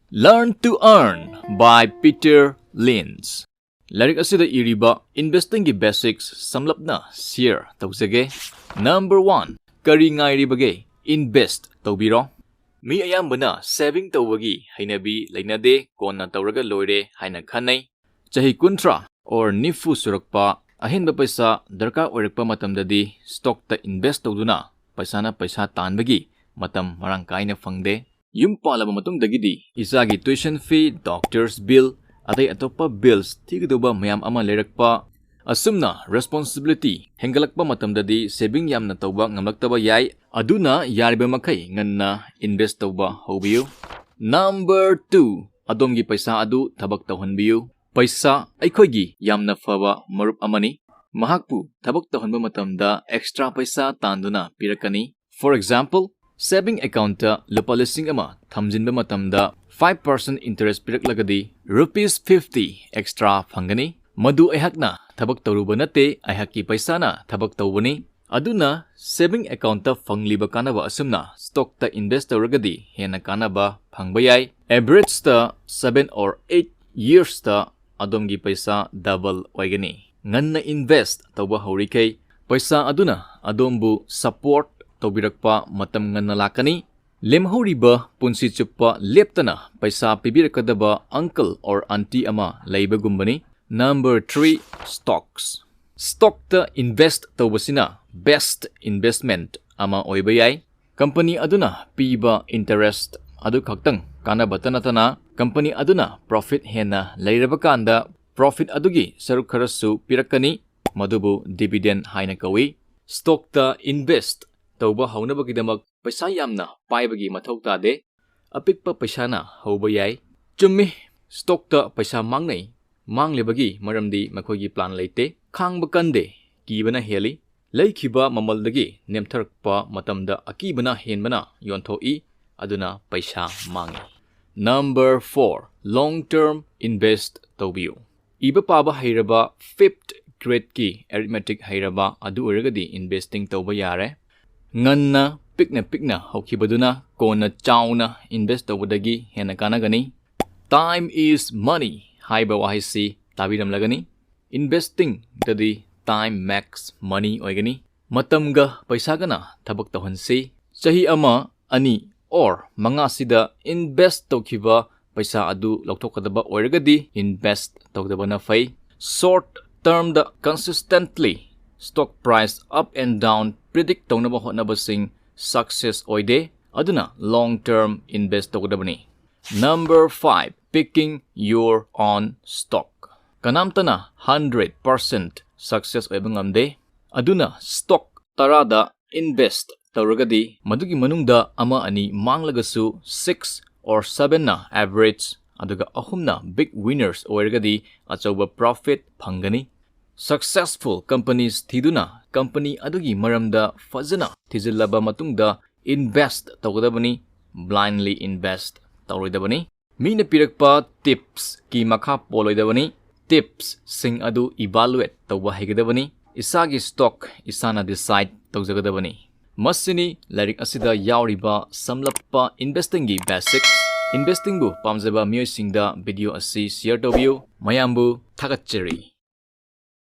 Learn to Earn by Peter Lynch. Larik asida iriba investing gi basics samlapna share tawjage. Number 1. Kari ngairibage invest tawbiro. Mi ayambana saving tawagi hainabi lainade konna tawraga loire haina khanai. Chahi kuntra or nifu surakpa ahenba paisa darka oirakpa matamdadi stock ta invest tawduna paisana paisa tanbagi matam marang kaina fangde. Yum palaba matungdagidi isagi tuition fee, doctor's bill, aday atopa bills tigaduba mayam ama lerakpa asumna responsibility hengalakpa matamdadi saving yamna tawba ngamlaktaba yai aduna yariba makai nganna invest tawba hobiyu. Number 2. Adomgi paisa adu thabak tawhanbiyu. Paisa aikhoigi yamna faba marup amani. Mahakpu thabak tawhanba matamda extra paisa tanduna pirakani. For example, saving account ta lupa lising ama thamjinba matamda 5% interest piraklagadi rupees 50 extra phangani. Madu aihakna thabak tawruba nate aihaki paisa na thabak tawbani. Aduna saving account ta fangliba kanaba asumna stock ta invest tawragadi hena kanaba phangbayai. Average ta 7 or 8 years ta adomgi paisa double oigani. Nganna invest tawba horikai paisa aduna adombu support tawbirakpa matam nganna lakani. Lemhoriba punsi chuppa leptana paisa pibirakadaba uncle or auntie ama laibagumbani. Number 3. Stocks. Stock ta invest tawbasina best investment ama oibayai. Company aduna piba interest adu khaktang kanaba tanatana company aduna profit hena lairabakanda profit adugi saruk kharasu pirakani madubu dividend haina kawi. Stock ta invest tawba haunabagidamak paisa yamna paibagi mathau tade apikpa paisa na hauba yai. Chummi stock ta paisa mangnai manglebagi maramdi makhogi plan leite khangba kande kibana heli leikhiba mamaldagi nemtharakpa matamda akibana henbana yonthoi aduna paisa mangi. Number 4. Long term invest tawbiyu. Iba paba hairaba 5th grade ki arithmetic hairaba adu oragadi investing tawba yare. Nganna pikna hokibaduna kona chauna invest tawdagi hena kanagani. Time is money haiba wahisi tabiram lagani. Investing dadi time max money oigani. Matamga paisa gana thabak tawhansi. Chahi ama ani or manga sida invest tawkiba paisa adu lautokadaba oiragadi invest tawdabana fai. Short term da consistently stock price up and down predict tawnaba hotnabasing success oide aduna long term invest tawdabani. Number 5. Picking your own stock. Kanamtana 100% success oiba ngamde aduna stock tarada invest tawragadi madugi manungda ama ani manglagasu 6 or 7 na average aduga ahumna big winners oiragadi achauba profit phangani. Successful companies thiduna company adugi maramda fazana thizillaba matungda invest tawgadabani. Blindly invest tawroidabani. Mina pirakpa tips ki makha poloidabani. Tips sing adu evaluate tawba haigadabani. Isagi stock isana decide tawjagadabani. Masini larik asida yauriba samlappa investing gi basics. Investing bu pamjaba miyoi singda video asi share tawbiyu. Mayambu thagacheri.